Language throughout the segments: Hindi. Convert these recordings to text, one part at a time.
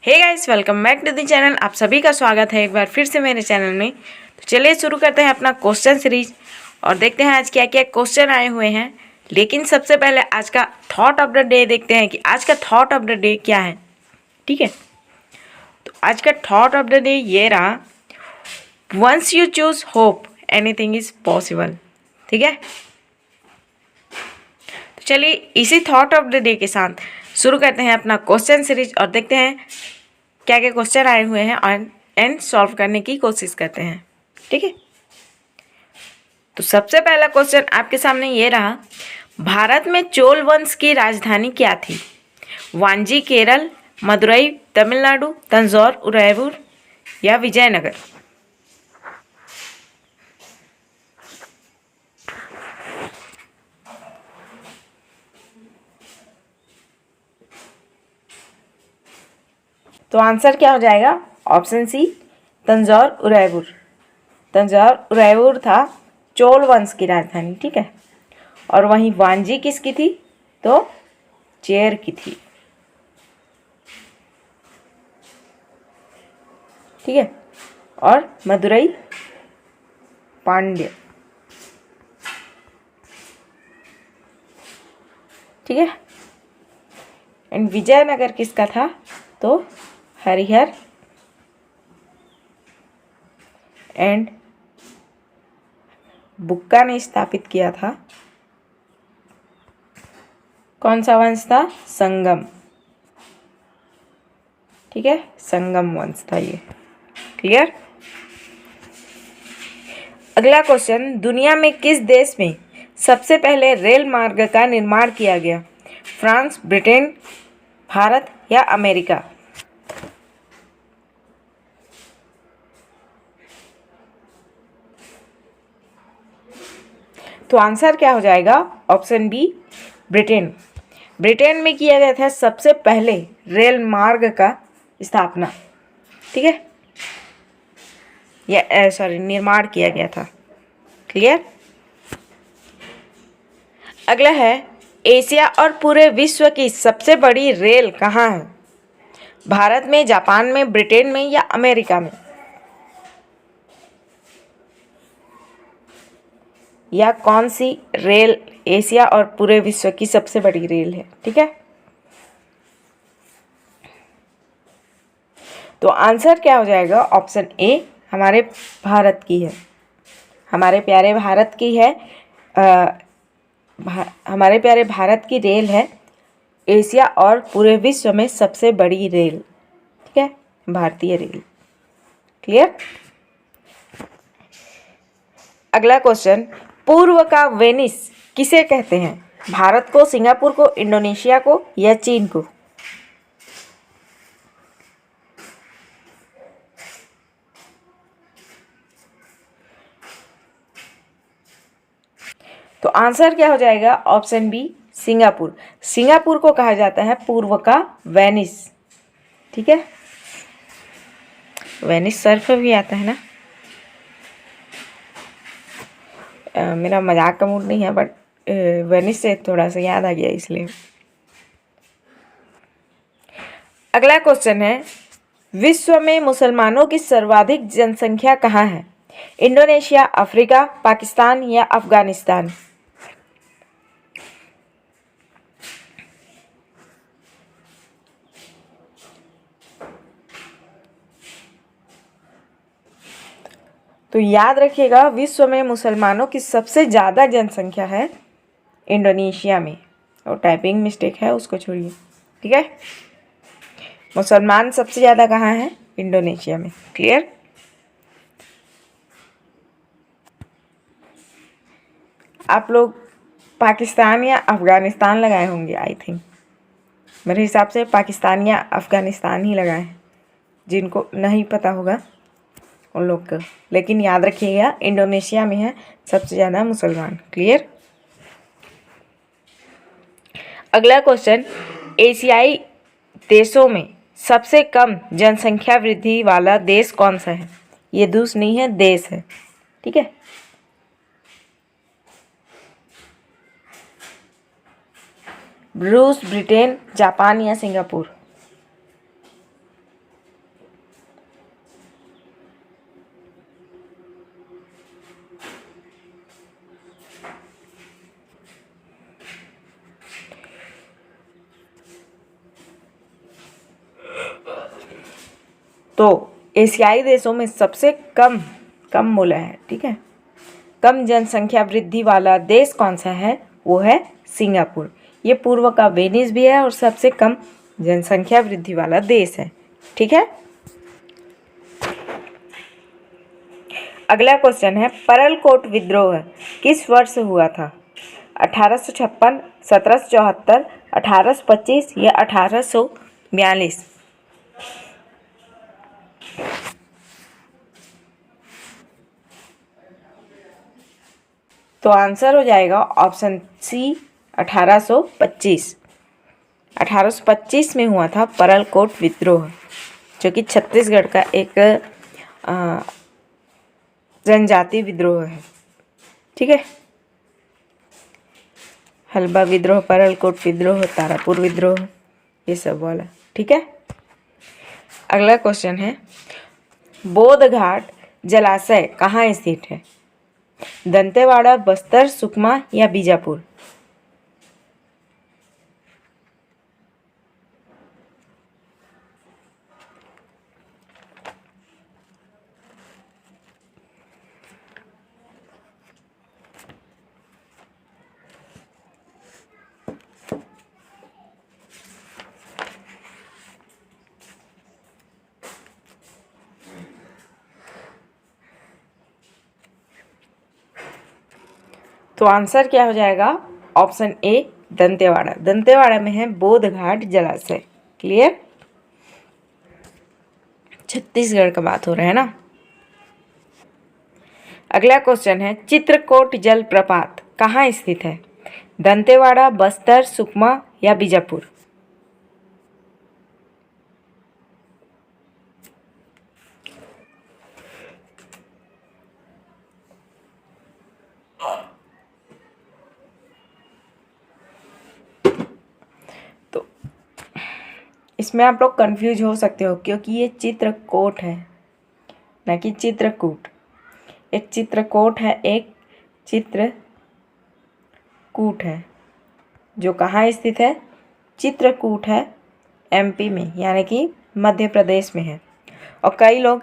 Hey guys, welcome back to the channel. आप सभी का स्वागत है एक बार फिर से मेरे चैनल में। तो चलिए शुरू करते हैं अपना क्वेश्चन सीरीज और देखते हैं आज क्या क्या क्वेश्चन आए हुए हैं। लेकिन सबसे पहले आज का थॉट ऑफ द डे देखते हैं कि आज का थॉट ऑफ द डे क्या है। ठीक है, तो आज का थॉट ऑफ द डे ये रहा, once you choose hope anything is possible. ठीक है, तो चलिए इसी थॉट ऑफ द डे के साथ शुरू करते हैं अपना क्वेश्चन सीरीज और देखते हैं क्या क्या क्वेश्चन आए हुए हैं और एंड सॉल्व करने की कोशिश करते हैं। ठीक है, तो सबसे पहला क्वेश्चन आपके सामने ये रहा, भारत में चोल वंश की राजधानी क्या थी? वांजी केरल, मदुरई तमिलनाडु, तंजौर उदयपुर या विजयनगर। तो आंसर क्या हो जाएगा? Option C, Tanjore Udaipur. तंजौर उदयपुर था चोल वंश की राजधानी। ठीक है, और वहीं वांजी किसकी थी? तो चेर की थी। ठीक है, और मदुरई पांड्य। ठीक है, एंड विजयनगर किसका था? तो हरिहर एंड बुक्का ने स्थापित किया था। कौन सा वंश था? संगम। ठीक है, संगम वंश था ये। क्लियर? अगला क्वेश्चन, दुनिया में किस देश में सबसे पहले रेल मार्ग का निर्माण किया गया? फ्रांस, ब्रिटेन, भारत या अमेरिका। तो आंसर क्या हो जाएगा? Option B, Britain. ब्रिटेन में किया गया था सबसे पहले रेल मार्ग का स्थापना। ठीक है, या सॉरी निर्माण किया गया था। क्लियर? अगला है, एशिया और पूरे विश्व की सबसे बड़ी रेल कहाँ है? भारत में, जापान में, ब्रिटेन में या अमेरिका में। या कौन सी रेल एशिया और पूरे विश्व की सबसे बड़ी रेल है? ठीक है, तो आंसर क्या हो जाएगा? ऑप्शन ए, हमारे भारत की है। हमारे प्यारे भारत की है। हमारे प्यारे भारत की रेल है एशिया और पूरे विश्व में सबसे बड़ी रेल। ठीक है, भारतीय रेल। क्लियर? अगला क्वेश्चन, पूर्व का वेनिस किसे कहते हैं? भारत को, सिंगापुर को, इंडोनेशिया को या चीन को। तो आंसर क्या हो जाएगा? Option B, Singapore. सिंगापुर को कहा जाता है पूर्व का वेनिस। ठीक है, वेनिस सर्फ भी आता है ना। मेरा मजाक का मूड नहीं है, बट वेनिस से थोड़ा सा याद आ गया इसलिए। अगला क्वेश्चन है, विश्व में मुसलमानों की सर्वाधिक जनसंख्या कहाँ है? इंडोनेशिया, अफ्रीका, पाकिस्तान या अफगानिस्तान। तो याद रखिएगा, विश्व में मुसलमानों की सबसे ज़्यादा जनसंख्या है इंडोनेशिया में। और टाइपिंग मिस्टेक है, उसको छोड़िए। ठीक है, मुसलमान सबसे ज़्यादा कहाँ है? इंडोनेशिया में। क्लियर? आप लोग पाकिस्तान या अफ़गानिस्तान लगाए होंगे, आई थिंक। मेरे हिसाब से पाकिस्तान या अफ़गानिस्तान ही लगाए हैं। जिनको नहीं पता होगा उन लोग को, लेकिन याद रखिएगा इंडोनेशिया में है सबसे ज़्यादा मुसलमान। क्लियर? अगला क्वेश्चन, एशियाई देशों में सबसे कम जनसंख्या वृद्धि वाला देश कौन सा है? ये देश नहीं है, देश है। ठीक है, रूस, ब्रिटेन, जापान या सिंगापुर। तो एशियाई देशों में सबसे कम मूल्य है, ठीक है। कम जनसंख्या वृद्धि वाला देश कौन सा है? वो है सिंगापुर। ये पूर्व का वेनिस भी है और सबसे कम जनसंख्या वृद्धि वाला देश है, ठीक है। अगला क्वेश्चन है, परलकोट विद्रोह किस वर्ष हुआ था? 1856, 1774, 1825 या 1842? तो आंसर हो जाएगा ऑप्शन सी 1825। 1825 में हुआ था परलकोट विद्रोह, जो कि छत्तीसगढ़ का एक जनजाति विद्रोह है, ठीक है। हल्बा विद्रोह, परलकोट विद्रोह, तारापुर विद्रोह, ये सब वाला, ठीक है। अगला क्वेश्चन है, बोध घाट जलाशय कहाँ स्थित है? दंतेवाड़ा, बस्तर, सुकमा या बीजापुर? तो आंसर क्या हो जाएगा? Option A Dantewada. दंतेवाड़ा में है बोध घाट जलाशय। क्लियर? छत्तीसगढ़ का बात हो रहा है ना। अगला क्वेश्चन है, चित्रकोट जलप्रपात कहाँ स्थित है? दंतेवाड़ा, बस्तर, सुकमा या बीजापुर? तो इसमें आप लोग कंफ्यूज हो सकते हो, क्योंकि ये चित्रकोट है ना कि चित्रकूट। एक चित्रकोट है, एक चित्रकूट है। जो कहाँ स्थित है? चित्रकूट है एमपी में, यानी कि मध्य प्रदेश में है। और कई लोग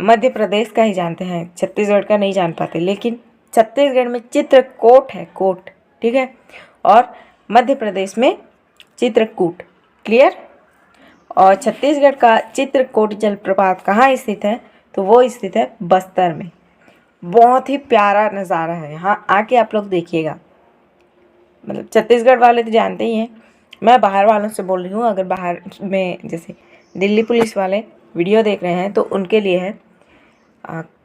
मध्य प्रदेश का ही जानते हैं, छत्तीसगढ़ का नहीं जान पाते, लेकिन छत्तीसगढ़ में चित्रकोट है, कोट, ठीक है, और मध्य प्रदेश में चित्रकूट। क्लियर? और छत्तीसगढ़ का चित्रकोट जलप्रपात कहाँ स्थित है? तो वो स्थित है बस्तर में। बहुत ही प्यारा नज़ारा है, यहाँ आके आप लोग देखिएगा। मतलब छत्तीसगढ़ वाले तो जानते ही हैं, मैं बाहर वालों से बोल रही हूँ। अगर बाहर में जैसे दिल्ली पुलिस वाले वीडियो देख रहे हैं तो उनके लिए है।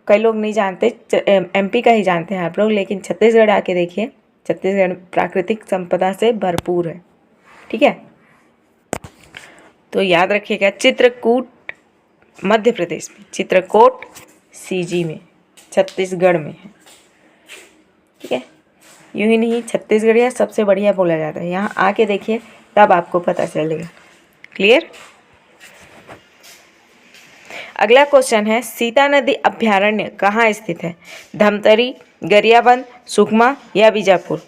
कई लोग नहीं जानते, एमपी का ही जानते हैं आप लोग, लेकिन छत्तीसगढ़ आके देखिए, छत्तीसगढ़ प्राकृतिक संपदा से भरपूर है, ठीक है। तो याद रखिएगा, चित्रकूट मध्य प्रदेश में, चित्रकोट सीजी में, छत्तीसगढ़ में है, ठीक है। यूँ ही नहीं, छत्तीसगढ़िया सबसे बढ़िया बोला जाता है। यहाँ आके देखिए, तब आपको पता चलेगा। क्लियर? अगला क्वेश्चन है, सीता नदी अभ्यारण्य कहाँ स्थित है? धमतरी, गरियाबंद, सुकमा या बीजापुर?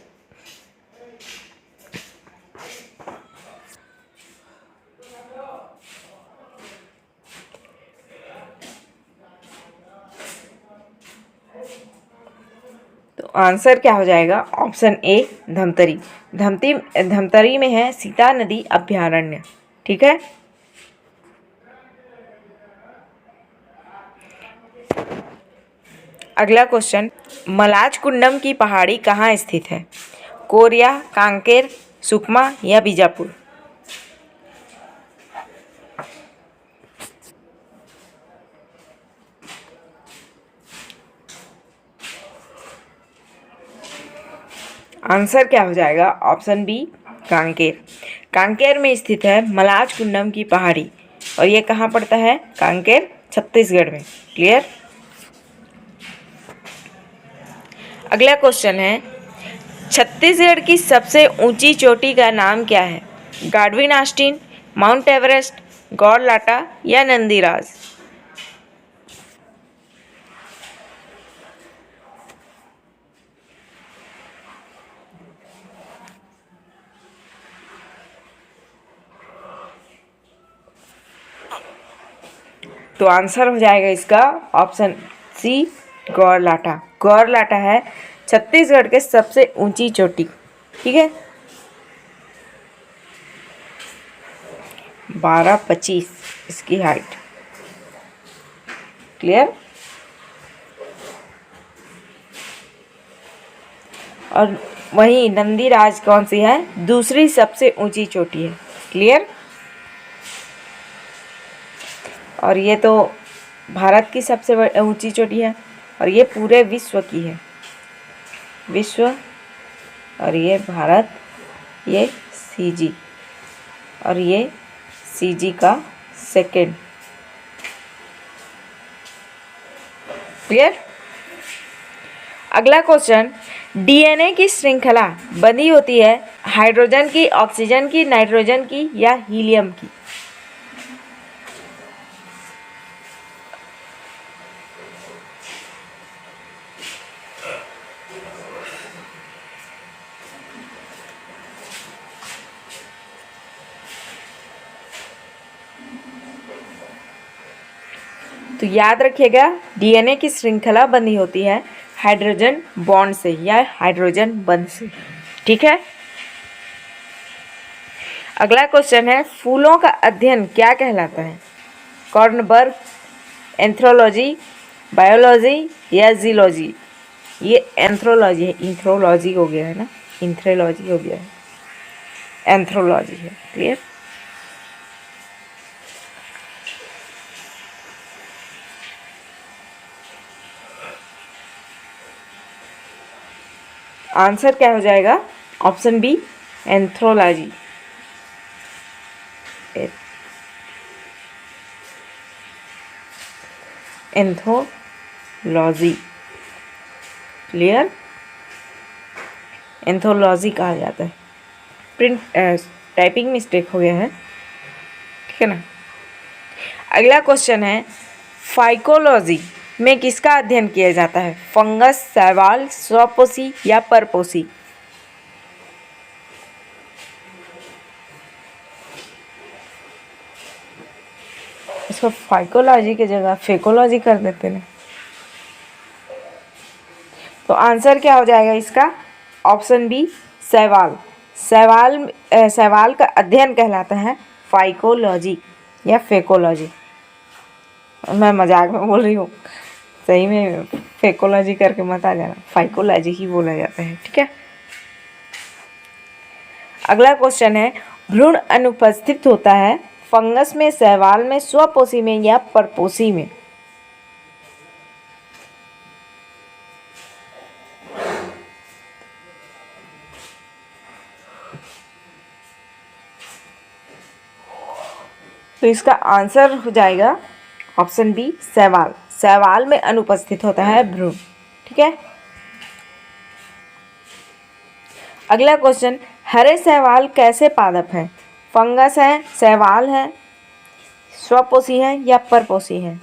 तो आंसर क्या हो जाएगा? Option A Dhamtari. धमतरी में है सीता नदी अभ्यारण्य, ठीक है। अगला क्वेश्चन, मलाज कुंडम की पहाड़ी कहाँ स्थित है? कोरिया, कांकेर, सुकमा या बीजापुर? आंसर क्या हो जाएगा? Option B Kanker. कांकेर में स्थित है मलाज कुंडम की पहाड़ी, और ये कहाँ पड़ता है? कांकेर, छत्तीसगढ़ में। क्लियर? अगला क्वेश्चन है, छत्तीसगढ़ की सबसे ऊंची चोटी का नाम क्या है? गाडविन आस्टीन, माउंट एवरेस्ट, गौरलाटा या नंदीराज? तो आंसर हो जाएगा इसका ऑप्शन सी, गौरलाटा। गौरलाटा है छत्तीसगढ़ के सबसे ऊंची चोटी। ठीक है, 12.25 इसकी हाइट। क्लियर। और वहीं नंदीराज कौन सी है? दूसरी सबसे ऊंची चोटी है। क्लियर। और ये तो भारत की सबसे ऊंची चोटी है और ये पूरे विश्व की है। विश्व, और ये भारत, ये सीजी, और ये सीजी का सेकेंड। क्लियर। अगला क्वेश्चन, डीएनए की श्रृंखला बंधी होती है हाइड्रोजन की, ऑक्सीजन की, नाइट्रोजन की या हीलियम की? तो याद रखिएगा, डीएनए की श्रृंखला बंधी होती है हाइड्रोजन बॉन्ड से या हाइड्रोजन बंध से। ठीक है। अगला क्वेश्चन है, फूलों का अध्ययन क्या कहलाता है? कॉर्नबर्ग, एंथ्रोलॉजी, बायोलॉजी या जीलॉजी? ये एंथ्रोलॉजी है, इंथ्रोलॉजी हो गया है ना, इंथ्रोलॉजी हो गया है, एंथ्रोलॉजी है। क्लियर। आंसर क्या हो जाएगा? Option B, anthropology. Anthropology. Clear. Anthropology कहा जाता है। प्रिंट टाइपिंग मिस्टेक हो गया है, ठीक है ना। अगला क्वेश्चन है, फाइकोलॉजी में किसका अध्ययन किया जाता है? फंगस, शैवाल, स्वपोषी या परपोषी? इसको फाइकोलॉजी की जगह फेकोलॉजी कर देते हैं। तो आंसर क्या हो जाएगा इसका? ऑप्शन बी, शैवाल। शैवाल का अध्ययन कहलाता है फाइकोलॉजी या फेकोलॉजी। मैं मजाक में बोल रही हूँ, सही में फेकोलॉजी करके मत आ जाना, फाइकोलॉजी ही बोला जाता है। ठीक है। अगला क्वेश्चन है, भ्रूण अनुपस्थित होता है फंगस में, शैवाल में, स्वपोषी में या परपोषी में? तो इसका आंसर हो जाएगा ऑप्शन बी, शैवाल। शैवाल में अनुपस्थित होता है भ्रूण। ठीक है। अगला क्वेश्चन, हरे शैवाल कैसे पादप हैं? फंगस है, शैवाल है, स्वपोषी है या परपोषी है?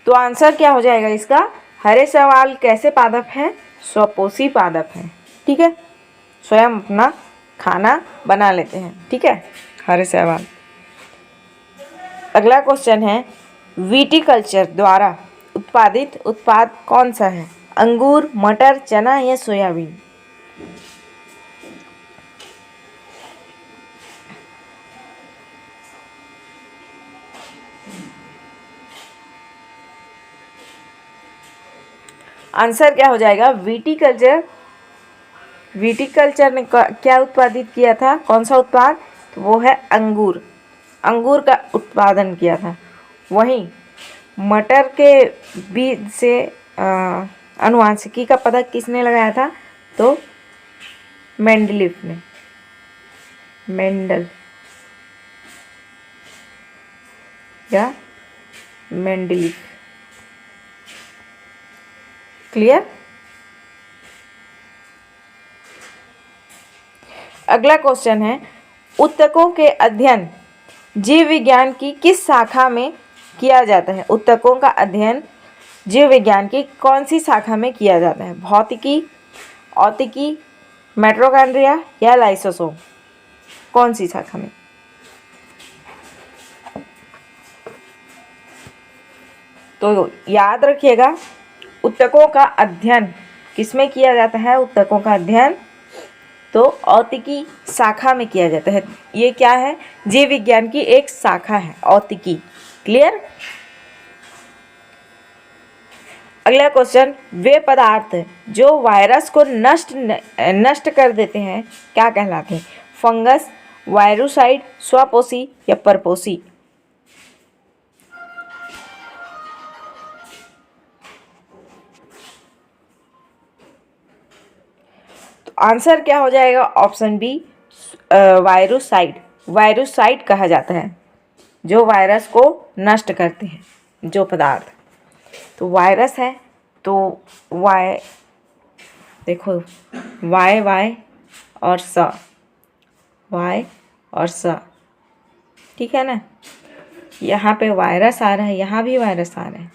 तो आंसर क्या हो जाएगा इसका? हरे शैवाल कैसे पादप हैं? स्वपोषी पादप हैं। ठीक है, स्वयं अपना खाना बना लेते हैं। ठीक है, हरे शैवाल। अगला क्वेश्चन है, विटीकल्चर द्वारा उत्पादित उत्पाद कौन सा है? अंगूर, मटर, चना या सोयाबीन? आंसर क्या हो जाएगा? विटीकल्चर ने क्या उत्पादित किया था? कौन सा उत्पाद? तो वो है अंगूर। अंगूर का उत्पादन किया था। वहीं मटर के बीज से आनुवांशिकी का पता किसने लगाया था? तो मेंडलीफ ने, मेंडल या मेंडलीफ। क्लियर। अगला क्वेश्चन है, उत्तकों के अध्ययन जीव विज्ञान की किस शाखा में किया जाता है? उत्तकों का अध्ययन जीव विज्ञान की कौन सी शाखा में किया जाता है? भौतिकी, औतिकी, माइटोकॉन्ड्रिया या लाइसोसोम? कौन सी शाखा में? तो याद रखिएगा, ऊतकों का अध्ययन किसमें किया जाता है? ऊतकों का अध्ययन तो औतिकी शाखा में किया जाता है। ये क्या है? जीव विज्ञान की एक शाखा है, औतिकी। क्लियर? अगला क्वेश्चन, वे पदार्थ जो वायरस को नष्ट कर देते हैं क्या कहलाते हैं? फंगस, वायरोसाइड, स्वपोषी या परपोषी? तो आंसर क्या हो जाएगा? Option B, वायरोसाइड। वायरोसाइड कहा जाता है जो वायरस को नष्ट करते हैं, जो पदार्थ। तो वायरस है तो वाई, देखो वाई वाई और स, वाई और स, ठीक है ना? यहाँ पे वायरस आ रहा है, यहाँ भी वायरस आ रहा है,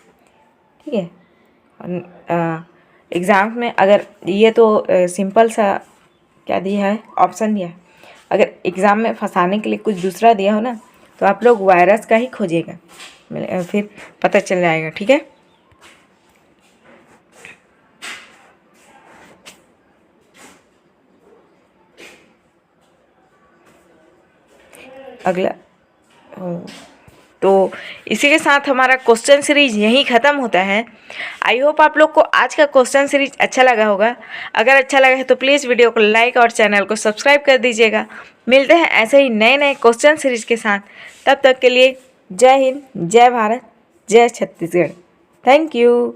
ठीक है। एग्ज़ाम में अगर ये तो सिंपल सा क्या दिया है, ऑप्शन दिया है। अगर एग्ज़ाम में फंसाने के लिए कुछ दूसरा दिया हो ना, तो आप लोग वायरस का ही खोजिएगा, फिर पता चल जाएगा, ठीक है। अगला, तो इसी के साथ हमारा क्वेश्चन सीरीज यहीं ख़त्म होता है। आई होप आप लोग को आज का क्वेश्चन सीरीज अच्छा लगा होगा। अगर अच्छा लगा है तो प्लीज़ वीडियो को लाइक और चैनल को सब्सक्राइब कर दीजिएगा। मिलते हैं ऐसे ही नए नए क्वेश्चन सीरीज के साथ। तब तक के लिए जय हिंद, जय भारत, जय छत्तीसगढ़। Thank you.